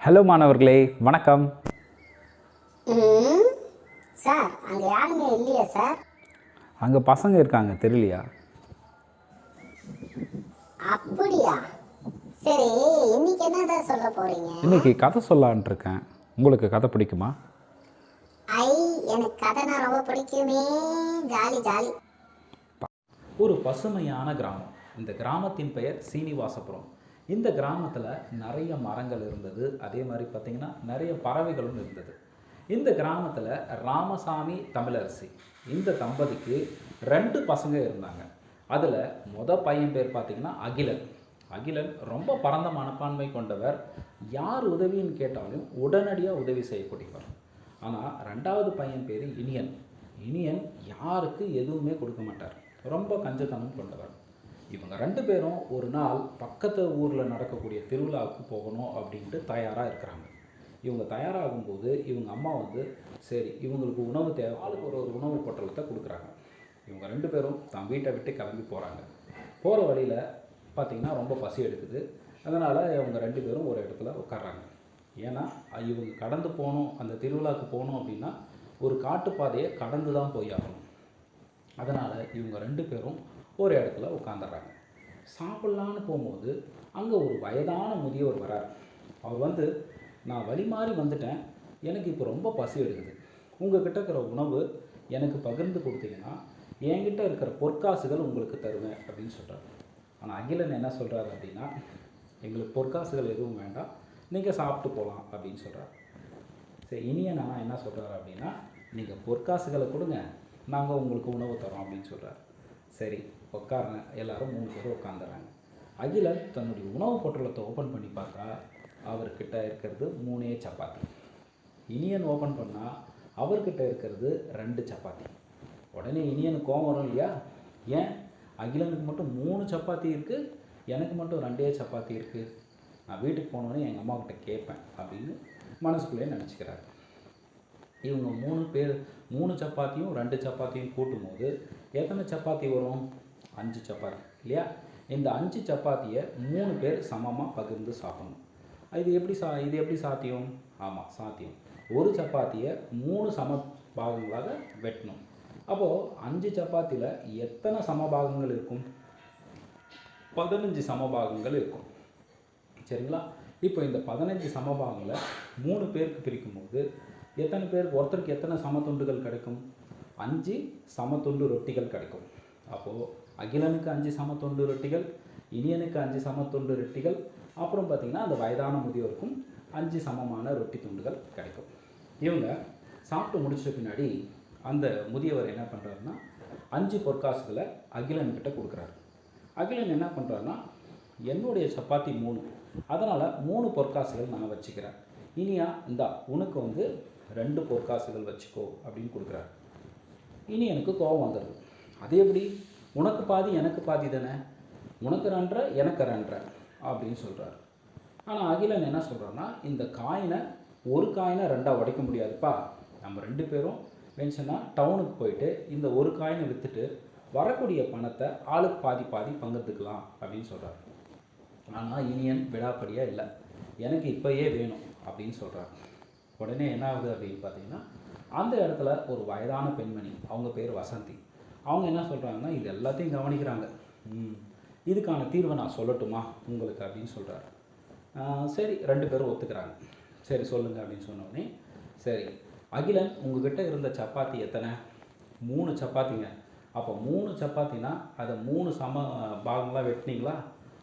Hello மாணவர்களே, வணக்கம். Sir அங்கே யாருமே இல்லையா சார்? அங்கே பசங்க இருக்காங்க, தெரியலையா? அப்படியா? சரி, இன்னைக்கு என்ன சார் சொல்ல போறீங்க? இன்னைக்கு கதை சொல்லலான் இருக்கேன். உங்களுக்கு கதை பிடிக்குமா? ஐ, எனக்கு கதைனா ரொம்ப பிடிக்குமே. Jolly jolly. ஒரு பசுமையான கிராமம். இந்த கிராமத்தின் பெயர் சீனிவாசபுரம். இந்த கிராமத்தில் நிறைய மரங்கள் இருந்தது. அதே மாதிரி பார்த்திங்கன்னா நிறைய பறவைகளும் இருந்தது. இந்த கிராமத்தில் ராமசாமி, தமிழரசி இந்த தம்பதிக்கு 2 பசங்க இருந்தாங்க. அதில் பையன் பேர் பார்த்திங்கன்னா அகிலன். அகிலன் ரொம்ப பரந்த மனப்பான்மை கொண்டவர். யார் உதவின்னு கேட்டாலும் உடனடியாக உதவி செய்யக்கூடியவர். ஆனால் 2வது பையன் பேர் இனியன். இனியன் யாருக்கு எதுவுமே கொடுக்க மாட்டார். ரொம்ப கஞ்சத்தனம் கொண்டவர். இவங்க 2 பேரும் ஒரு நாள் பக்கத்து ஊரில் நடக்கக்கூடிய திருவிழாவுக்கு போகணும் அப்படின்ட்டு தயாராக இருக்கிறாங்க. இவங்க தயாராகும்போது இவங்க அம்மா சரி இவங்களுக்கு உணவு தேவை, ஆளுக்கு ஒரு உணவு பொட்டலத்தை கொடுக்குறாங்க. இவங்க 2 பேரும் தான் வீட்டை விட்டு கிளம்பி போகிறாங்க. போகிற வழியில் பார்த்திங்கன்னா ரொம்ப பசி எடுக்குது. அதனால் இவங்க 2 பேரும் ஒரு இடத்துல உட்கார்றாங்க. ஏன்னா இவங்க கடந்து போகணும், அந்த திருவிழாவுக்கு போகணும் அப்படின்னா ஒரு காட்டுப்பாதையை கடந்து தான் போய் ஆகணும். அதனால் இவங்க 2 பேரும் ஒரு இடத்துல உட்காந்துடுறாங்க. சாப்பிட்லான்னு போகும்போது அங்கே ஒரு வயதான முதியவர் வரார். அவர் நான் வழி மாறி வந்துட்டேன், எனக்கு இப்போ ரொம்ப பசி எடுக்குது, உங்கள்கிட்ட இருக்கிற உணவு எனக்கு பகிர்ந்து கொடுத்தீங்கன்னா என்கிட்ட இருக்கிற பொற்காசுகள் உங்களுக்கு தருவேன் அப்படின்னு சொல்கிறார். ஆனால் அகிலன் என்ன சொல்கிறார் அப்படின்னா, எங்களுக்கு பொற்காசுகள் எதுவும் வேண்டாம், நீங்கள் சாப்பிட்டு போகலாம் அப்படின்னு சொல்கிறார். சரி, இனியன் ஆனால் என்ன சொல்கிறார் அப்படின்னா, நீங்கள் பொற்காசுகளை கொடுங்க, நாங்கள் உங்களுக்கு உணவு தரோம் அப்படின்னு சொல்கிறார். சரி உட்காருங்க, எல்லோரும் 3 பேர் உட்காந்துறாங்க. அகிலன் தன்னுடைய உணவு பொட்டலத்தை ஓப்பன் பண்ணி பார்த்தா அவர்கிட்ட இருக்கிறது 3 சப்பாத்தி. இனியன் ஓப்பன் பண்ணால் அவர்கிட்ட இருக்கிறது 2 சப்பாத்தி. உடனே இனியனுக்கு கோவம் வரும் இல்லையா? ஏன் அகிலனுக்கு மட்டும் 3 சப்பாத்தி இருக்குது, எனக்கு மட்டும் 2 சப்பாத்தி இருக்குது, நான் வீட்டுக்கு போனோடனே எங்கள் அம்மாக்கிட்ட கேட்பேன் அப்படின்னு மனசுக்குள்ளேயே நினச்சிக்கிறாரு. இவங்க 3 சப்பாத்தியும் 2 சப்பாத்தியும் கூட்டும்போது எத்தனை சப்பாத்தி வரும்? 5 சப்பாத்தி இல்லையா? இந்த 5 சப்பாத்தியை 3 பேர் சமமாக பகிர்ந்து சாப்பிடணும். இது எப்படி சாத்தியம்? ஆமாம், சாத்தியம். ஒரு சப்பாத்தியை 3 சம பாகங்களாக வெட்டணும். அப்போது 5 சப்பாத்தியில் எத்தனை சமபாகங்கள் இருக்கும்? 15 சமபாகங்கள் இருக்கும். சரிங்களா? இப்போ இந்த 15 சமபாகங்களை 3 பேருக்கு பிரிக்கும்போது எத்தனை பேருக்கு, ஒருத்தருக்கு எத்தனை சமத்துண்டுகள் கிடைக்கும்? 5 சமத்துண்டு ரொட்டிகள் கிடைக்கும். அப்போது அகிலனுக்கு 5 சமத்துண்டு ரொட்டிகள், இனியனுக்கு 5 சமத்துண்டு ரொட்டிகள், அப்புறம் பார்த்திங்கன்னா அந்த வயதான முதியோருக்கும் 5 சமமான ரொட்டி துண்டுகள் கிடைக்கும். இவங்க சாப்பிட்டு முடிச்ச பின்னாடி அந்த முதியவர் என்ன பண்ணுறாருன்னா 5 பொற்காசுகளை அகிலன்கிட்ட கொடுக்குறாரு. அகிலன் என்ன பண்ணுறாருன்னா, என்னுடைய சப்பாத்தி 3, அதனால் 3 பொற்காசுகள் நான் வச்சுக்கிறேன், இனியா இந்தா உனக்கு 2 பொற்காசுகள் வச்சுக்கோ அப்படின்னு கொடுக்குறாரு. இனி எனக்கு கோபம் வந்துடுது. அது எப்படி? உனக்கு பாதி எனக்கு பாதி தானே, உனக்கு 2 எனக்கு 2 அப்படின்னு சொல்கிறார். ஆனால் அகிலன் என்ன சொல்கிறான்னா, இந்த காயினை ஒரு காயினை 2ஆக உடைக்க முடியாதுப்பா, நம்ம 2 பேரும் பென்ஷனாக டவுனுக்கு போயிட்டு இந்த ஒரு காயினை விற்றுட்டு வரக்கூடிய பணத்தை ஆளுக்கு பாதி பாதி பங்கிட்டுக்கலாம் அப்படின்னு சொல்கிறார். ஆனால் இனியன் விடாப்படியாக இல்லை, எனக்கு இப்போயே வேணும் அப்படின்னு சொல்கிறார். உடனே என்ன ஆகுது அப்படின்னு பார்த்தீங்கன்னா, அந்த இடத்துல ஒரு வயதான பெண்மணி, அவங்க பேர் வசந்தி, அவங்க என்ன சொல்கிறாங்கன்னா, இது எல்லாத்தையும் கவனிக்கிறாங்க. இதுக்கான தீர்வை நான் சொல்லட்டுமா உங்களுக்கு அப்படின்னு சொல்கிறார். சரி, 2 பேரும் ஒத்துக்கிறாங்க. சரி சொல்லுங்கள் அப்படின்னு சொன்னோடனே, சரி அகிலன் உங்ககிட்ட இருந்த சப்பாத்தி எத்தனை? 3 சப்பாத்திங்க. அப்போ 3 சப்பாத்தினா அதை 3 சம பாகங்களாக வெட்டினீங்களா?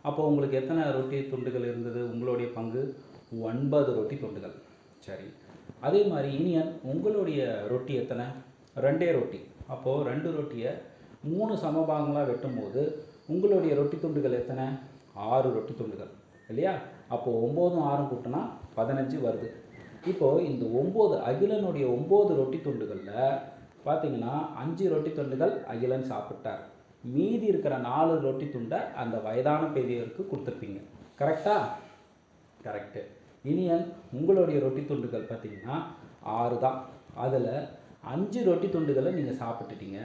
அப்போ உங்களுக்கு எத்தனை ரொட்டி துண்டுகள் இருந்தது? உங்களுடைய பங்கு 9 ரொட்டி துண்டுகள். சரி, அதே மாதிரி இனியன் உங்களுடைய ரொட்டி எத்தனை? 2 ரொட்டி. அப்போது 2 ரொட்டியை 3 சமபாகங்களாக வெட்டும்போது உங்களுடைய ரொட்டி துண்டுகள் எத்தனை? 6 ரொட்டி துண்டுகள் இல்லையா? அப்போது 9ம் 6ம் கூட்டினா 15 வருது. இப்போது இந்த 9 அகிலனுடைய 9 ரொட்டி துண்டுகளில் பார்த்திங்கன்னா 5 ரொட்டி துண்டுகள் அகிலன் சாப்பிட்டார். மீதி இருக்கிற 4 ரொட்டி துண்டை அந்த வயதான பெரியவருக்கு கொடுத்துருப்பீங்க. கரெக்டா? கரெக்டு. இனியன் உங்களுடைய ரொட்டி துண்டுகள் பார்த்திங்கன்னா 6 தான். அதில் 5 ரொட்டி துண்டுகளை நீங்கள் சாப்பிட்டுட்டீங்க,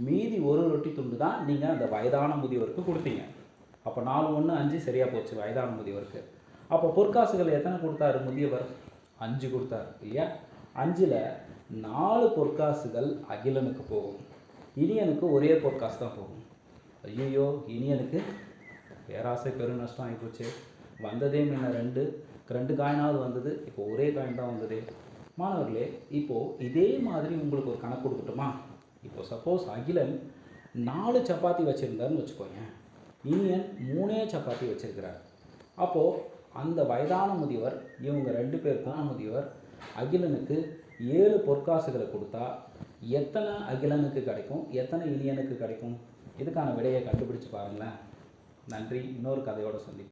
மீதி 1 ரொட்டி துண்டு தான் நீங்கள் அந்த வயதான முதியவருக்கு கொடுத்தீங்க. அப்போ 4 1 5 சரியாக போச்சு வயதான முதியவருக்கு. அப்போ பொற்காசுகள் எத்தனை கொடுத்தாரு முதியவர்? 5 கொடுத்தாரு இல்லையா? 5ல் 4 பொற்காசுகள் அகிலனுக்கு போகும். இனியனுக்கு ஒரே பொற்காசு தான் போகும். ஐயோ, இனியனுக்கு பேராசை பெரும் நஷ்டம் ஆகிப்போச்சு. வந்ததே முன்ன 2 காயினாவது வந்தது, இப்போ ஒரே காயின் தான் வந்தது. மாணவர்களே, இப்போது இதே மாதிரி உங்களுக்கு ஒரு கணக்கு கொடுக்கட்டுமா? இப்போ சப்போஸ் அகிலன் 4 சப்பாத்தி வச்சுருந்தாருன்னு வச்சுக்கோங்க, இனியன் 3 சப்பாத்தி வச்சுருக்கிறார். அப்போது அந்த வயதான முதியவர், இவங்க 2 பேருக்கான முதியவர் அகிலனுக்கு 7 பொற்காசுகளை கொடுத்தா எத்தனை அகிலனுக்கு கிடைக்கும், எத்தனை இனியனுக்கு கிடைக்கும்? இதுக்கான விடையை கண்டுபிடிச்சு பாருங்களேன். நன்றி. இன்னொரு கதையோடு சந்திப்போம்.